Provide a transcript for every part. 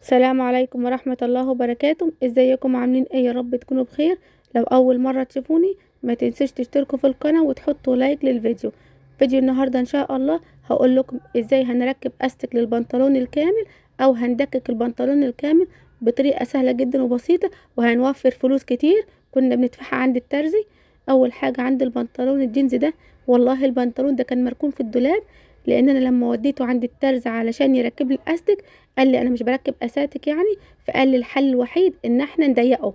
السلام عليكم ورحمة الله وبركاته. ازيكم عاملين ايه؟ يا رب تكونوا بخير. لو اول مرة تشوفوني ما تنسوش تشتركوا في القناة وتحطوا لايك للفيديو. فيديو النهاردة ان شاء الله هقول لكم ازاي هنركب استك للبنطلون الكامل او هندكك البنطلون الكامل بطريقة سهلة جدا وبسيطة، وهنوفر فلوس كتير كنا بندفعها عند الترزي. اول حاجة عند البنطلون الجينز ده، والله البنطلون ده كان مركون في الدولاب، لان انا لما وديته عند الترزي علشان يركب لي الاستك قال لي انا مش بركب اساتك يعني، فقال لي الحل الوحيد ان احنا نضيقه.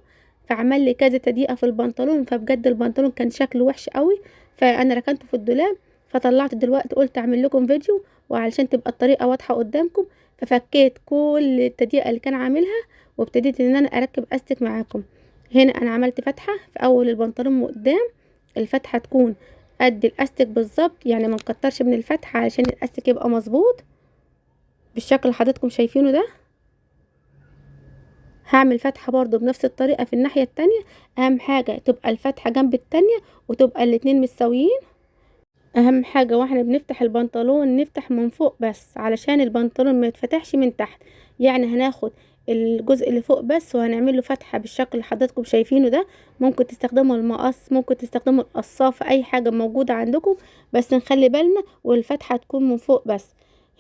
فعمل لي كذا تضييقه في البنطلون، فبجد البنطلون كان شكله وحش قوي، فانا ركنته في الدولاب. فطلعت دلوقتي قلت اعمل لكم فيديو وعلشان تبقى الطريقه واضحه قدامكم، ففكيت كل التضييقه اللي كان عاملها وابتديت ان انا اركب استك معاكم. هنا انا عملت فتحه في اول البنطلون من قدام، الفتحه تكون قد الاستك بالظبط، يعني ما نكترش من الفتحه علشان الاستك يبقى مظبوط بالشكل اللي حضراتكم شايفينه ده. هعمل فتحة برضو بنفس الطريقة في الناحية التانية. اهم حاجة تبقى الفتحة جنب التانية وتبقى الاتنين متساويين. اهم حاجة واحنا بنفتح البنطلون نفتح من فوق بس علشان البنطلون ما يتفتحش من تحت. يعني هناخد الجزء اللي فوق بس وهنعمل له فتحة بالشكل اللي حضراتكم شايفينه ده. ممكن تستخدموا المقص، ممكن تستخدموا القصافة، اي حاجة موجودة عندكم، بس نخلي بالنا والفتحة تكون من فوق بس.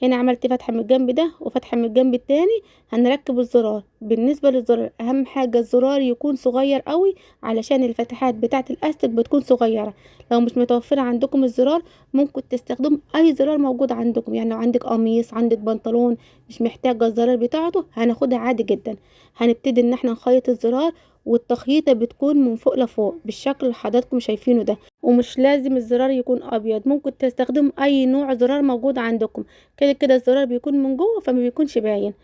هنا عملت فتحة من الجنب ده وفتحة من الجنب التاني. هنركب الزرار. بالنسبة للزرار اهم حاجة الزرار يكون صغير قوي علشان الفتحات بتاعة الاستك بتكون صغيرة. لو مش متوفرة عندكم الزرار ممكن تستخدموا اي زرار موجود عندكم، يعني لو عندك قميص عندك بنطلون مش محتاجة الزرار بتاعته هناخدها عادي جدا. هنبتدي ان احنا نخيط الزرار، والتخييطة بتكون من فوق لفوق بالشكل اللي حضراتكم شايفينه ده. ومش لازم الزرار يكون ابيض، ممكن تستخدموا اي نوع زرار موجود عندكم. كده كده الزرار بيكون من جوه فما بيكونش باين.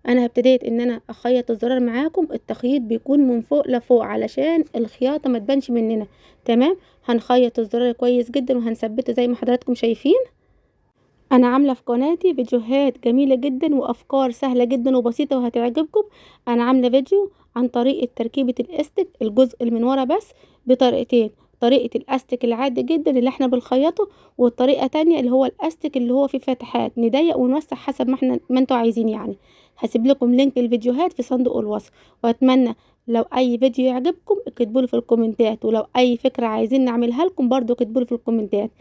انا ابتديت ان انا اخيط الزرار معاكم، التخييط بيكون من فوق لفوق علشان الخياطة ما تبانش مننا. تمام. هنخيط الزرار كويس جدا وهنثبته زي ما حضراتكم شايفين. انا عامله في قناتي فيديوهات جميله جدا وافكار سهله جدا وبسيطه وهتعجبكم. انا عامله فيديو عن طريقه تركيبه الاستك الجزء اللي من ورا بس بطريقتين: طريقه الاستك العادي جدا اللي احنا بنخيطه، والطريقه تانية اللي هو الاستك اللي هو فيه فتحات نضيق ونوسع حسب ما انتوا عايزين يعني. هسيب لكم لينك الفيديوهات في صندوق الوصف. واتمنى لو اي فيديو يعجبكم اكتبوا لي في الكومنتات، ولو اي فكره عايزين نعملها لكم برضو اكتبوا لي في الكومنتات.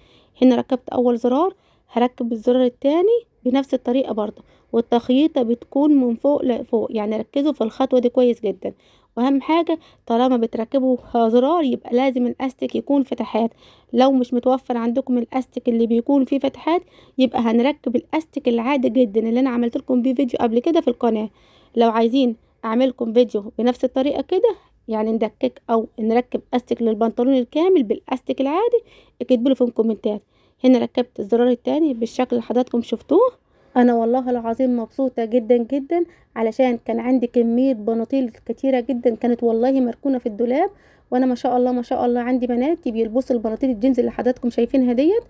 هنا ركبت اول زرار، هركب الزرار التاني بنفس الطريقة برضه، والتخييطة بتكون من فوق لفوق. يعني ركزوا في الخطوة دي كويس جدا. واهم حاجة طالما بتركبوا زرار يبقى لازم الاستك يكون فتحات. لو مش متوفر عندكم الاستك اللي بيكون فيه فتحات يبقى هنركب الاستك العادي جدا اللي انا عملت لكم بيه فيديو قبل كده في القناة. لو عايزين اعملكم فيديو بنفس الطريقة كده، يعني ندكك او نركب استك للبنطلون الكامل بالاستك العادي، اكتبوا لي في الكومنتات. هنا ركبت الزرار التاني بالشكل اللي حضراتكم شفتوه. انا والله العظيم مبسوطة جدا جدا علشان كان عندي كمية بناطيل كتيرة جدا كانت والله مركونة في الدولاب، وانا ما شاء الله ما شاء الله عندي بنات بيلبسوا البناطيل الجينز اللي حضراتكم شايفينها ديت.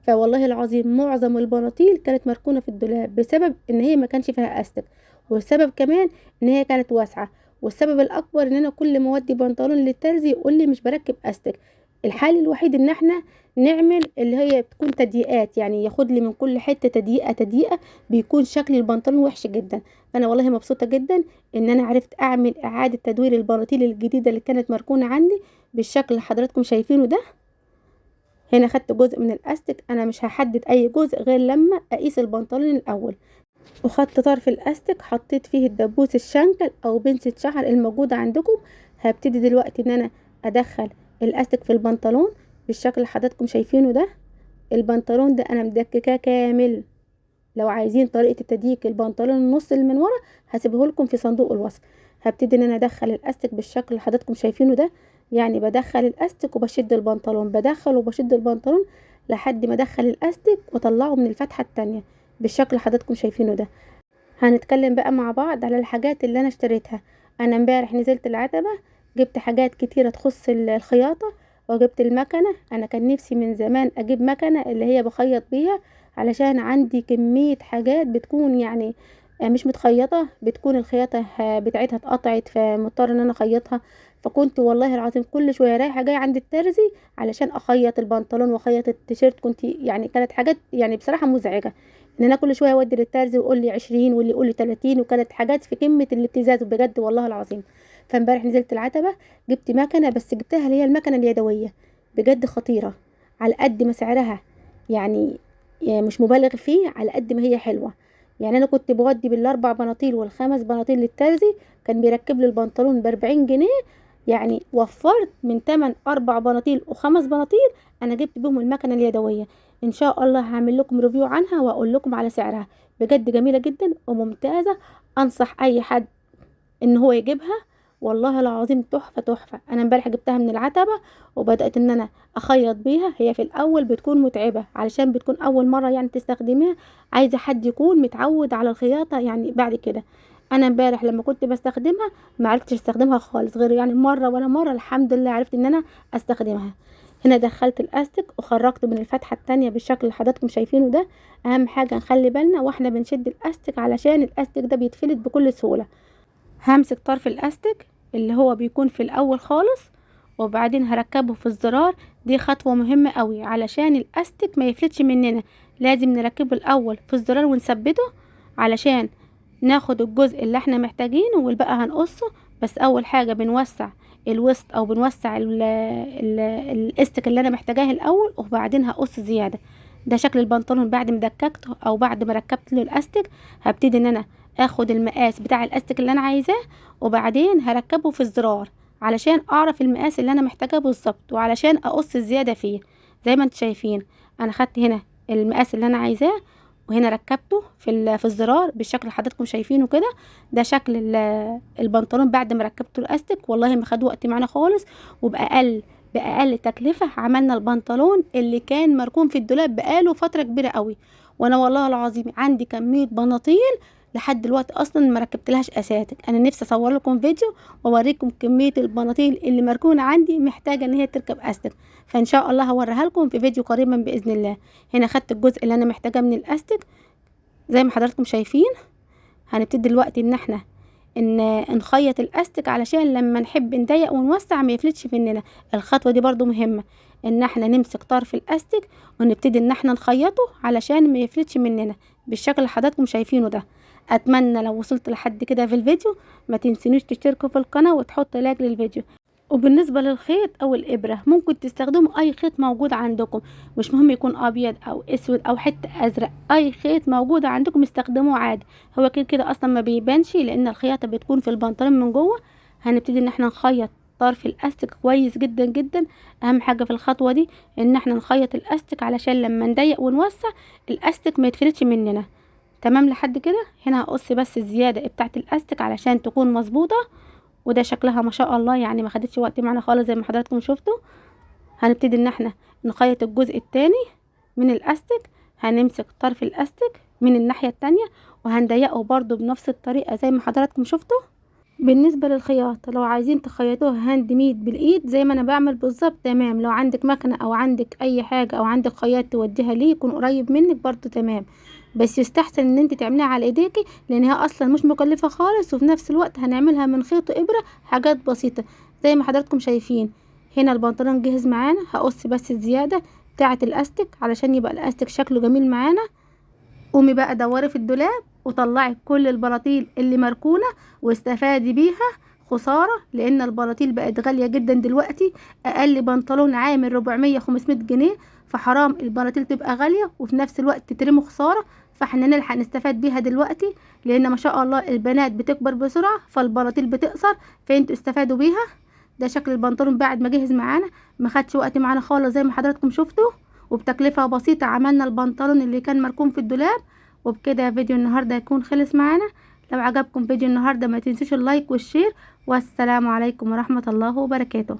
فوالله العظيم معظم البناطيل كانت مركونة في الدولاب بسبب ان هي ما كانش فيها استك، والسبب كمان ان هي كانت واسعة، والسبب الاكبر ان انا كل ما اودي بنطلون للترزي يقول لي مش بركب استك. الحل الوحيد ان احنا نعمل اللي هي بتكون تضييقات، يعني ياخد لي من كل حته تضييقه تضييقه، بيكون شكل البنطلون وحش جدا. فانا والله مبسوطه جدا ان انا عرفت اعمل اعاده تدوير البناطيل الجديده اللي كانت مركونه عندي بالشكل اللي حضراتكم شايفينه ده. هنا خدت جزء من الاستك، انا مش هحدد اي جزء غير لما اقيس البنطلون الاول. وخدت طرف الاستك حطيت فيه الدبوس الشنكل او بنسة شعر الموجوده عندكم. هبتدي دلوقتي ان انا ادخل الاستك في البنطلون بالشكل اللي حضراتكم شايفينه ده. البنطلون ده انا مدككاه كامل. لو عايزين طريقة التدييك البنطلون النص اللي من ورا هسيبه لكم في صندوق الوصف. هبتدي ان انا ادخل الاستك بالشكل اللي حضراتكم شايفينه ده. يعني بدخل الاستك وبشد البنطلون، بدخل وبشد البنطلون لحد ما ادخل الاستك واطلعه من الفتحة التانية بالشكل اللي حضراتكم شايفينه ده. هنتكلم بقى مع بعض على الحاجات اللي انا اشتريتها. انا امبارح نزلت العتبة، جبت حاجات كتيرة تخص الخياطة، وجبت المكنة. انا كان نفسي من زمان اجيب مكنة اللي هي بخيط بيها، علشان عندي كمية حاجات بتكون يعني مش متخيطة، بتكون الخياطة بتاعتها اتقطعت فمضطر ان انا اخيطها. فكنت والله العظيم كل شوية رايحة جاية عند الترزي علشان اخيط البنطلون واخيط التيشيرت، كنت يعني كانت حاجات يعني بصراحة مزعجة. ان انا كل شويه اودي للترزي ويقول لي 20 واللي يقول لي 30، وكانت حاجات في قمه الابتزاز بجد والله العظيم. فامبارح نزلت العتبه جبت مكنه، بس جبتها اللي هي المكنه اليدويه، بجد خطيره على قد ما سعرها، يعني مش مبالغ فيه، على قد ما هي حلوه. يعني انا كنت بودي بالاربع بناطيل والخمس بناطيل للترزي، كان بيركب لي البنطلون ب40 جنيه، يعني وفرت من تمن 4 بناطيل وخمس بناطيل. انا جبت بيهم المكنه اليدويه، ان شاء الله هعمل لكم ريفيو عنها واقول لكم على سعرها، بجد جميله جدا وممتازه. انصح اي حد ان هو يجيبها، والله العظيم تحفه تحفه. انا امبارح جبتها من العتبه وبدات ان انا اخيط بيها. هي في الاول بتكون متعبه علشان بتكون اول مره يعني تستخدميها، عايزه حد يكون متعود على الخياطه. يعني بعد كده انا امبارح لما كنت بستخدمها ما عرفتش استخدمها خالص، غير يعني مره ولا مره الحمد لله عرفت ان انا استخدمها. هنا دخلت الاستك وخرجته من الفتحه التانية بالشكل اللي حضراتكم شايفينه ده. اهم حاجه نخلي بالنا واحنا بنشد الاستك علشان الاستك ده بيتفلت بكل سهوله. همسك طرف الاستك اللي هو بيكون في الاول خالص، وبعدين هركبه في الزرار. دي خطوة مهمة قوي علشان الاستك ما يفلتش مننا، لازم نركبه الاول في الزرار ونثبته علشان ناخد الجزء اللي احنا محتاجينه والباقي هنقصه. بس اول حاجة بنوسع الوسط او بنوسع الاستك اللي انا محتاجاه الاول، وبعدين هقص زيادة. ده شكل البنطلون بعد ما دككته او بعد ما ركبت له الاستك. هبتدي ان انا اخد المقاس بتاع الاستك اللي انا عايزاه، وبعدين هركبه في الزرار علشان اعرف المقاس اللي انا محتاجاه بالظبط، وعلشان اقص الزياده فيه. زي ما انتم شايفين انا خدت هنا المقاس اللي انا عايزاه، وهنا ركبته في الزرار بالشكل اللي حضراتكم شايفينه كده. ده شكل البنطلون بعد ما ركبته الاستك. والله ما خد وقت معانا خالص، باقل تكلفه عملنا البنطلون اللي كان مركون في الدولاب بقاله فتره كبيره قوي. وانا والله العظيم عندي كميه بناطيل لحد دلوقتي اصلا ما ركبتلهاش اساتك. انا نفسي اصور لكم فيديو واوريكم كميه البناطيل اللي مركونه عندي محتاجه ان هي تركب استك، فان شاء الله هوريها لكم في فيديو قريبا باذن الله. هنا خدت الجزء اللي انا محتاجاه من الاستك زي ما حضراتكم شايفين. هنبتدي دلوقتي ان احنا نخيط الاستك علشان لما نحب نضيق ونوسع ما يفلتش مننا. الخطوه دي برضو مهمه، ان احنا نمسك طرف الاستك ونبتدي ان احنا نخيطه علشان ما يفلتش مننا بالشكل اللي حضراتكم شايفينه ده. اتمنى لو وصلت لحد كده في الفيديو ما تنسونيش تشتركوا في القناه وتحطوا لايك للفيديو. وبالنسبه للخيط او الابره ممكن تستخدموا اي خيط موجود عندكم، مش مهم يكون ابيض او اسود او حته ازرق، اي خيط موجود عندكم استخدموه عادي. هو كده كده اصلا ما بيبانش لان الخياطه بتكون في البنطلون من جوه. هنبتدي ان احنا نخيط طرف الاستك كويس جدا جدا. اهم حاجه في الخطوه دي ان احنا نخيط الاستك علشان لما نضيق ونوسع الاستك ما يتفلتش مننا. تمام لحد كده. هنا هقص بس الزياده بتاعت الاستك علشان تكون مظبوطه. وده شكلها ما شاء الله، يعني ما خدتش وقت معانا خالص زي ما حضراتكم شفتوا. هنبتدي ان احنا نخيط الجزء التاني من الاستك. هنمسك طرف الاستك من الناحيه التانية وهنضيقه برضو بنفس الطريقه زي ما حضراتكم شفتوا. بالنسبه للخياطه لو عايزين تخيطوها هاند ميد بالايد زي ما انا بعمل بالظبط تمام. لو عندك مكنه او عندك اي حاجه او عندك خياط توديها ليه يكون قريب منك برضو تمام، بس يستحسن ان انت تعمليها على ايديكي لانها اصلا مش مكلفه خالص، وفي نفس الوقت هنعملها من خيط وابره حاجات بسيطه زي ما حضراتكم شايفين. هنا البنطلون جهز معانا، هقص بس الزياده بتاعه الاستك علشان يبقى الاستك شكله جميل معانا. قومي بقى دوري في الدولاب وطلعي كل البلاطيل اللي مركونه واستفادي بيها. خساره لان البلاطيل بقت غاليه جدا دلوقتي، اقل بنطلون عامل 400 500 جنيه، فحرام البلاطيل تبقى غاليه وفي نفس الوقت تترمي خساره. فاحنا نلحق نستفاد بيها دلوقتي لان ما شاء الله البنات بتكبر بسرعه فالبلاطيل بتقصر، فانتوا استفادوا بيها. ده شكل البنطلون بعد ما جهز معانا، ما خدش وقت معانا خالص زي ما حضراتكم شفتوا، وبتكلفة بسيطة عملنا البنطلون اللي كان مركون في الدولاب. وبكده فيديو النهاردة يكون خلص معانا. لو عجبكم فيديو النهاردة ما تنسوش اللايك والشير، والسلام عليكم ورحمة الله وبركاته.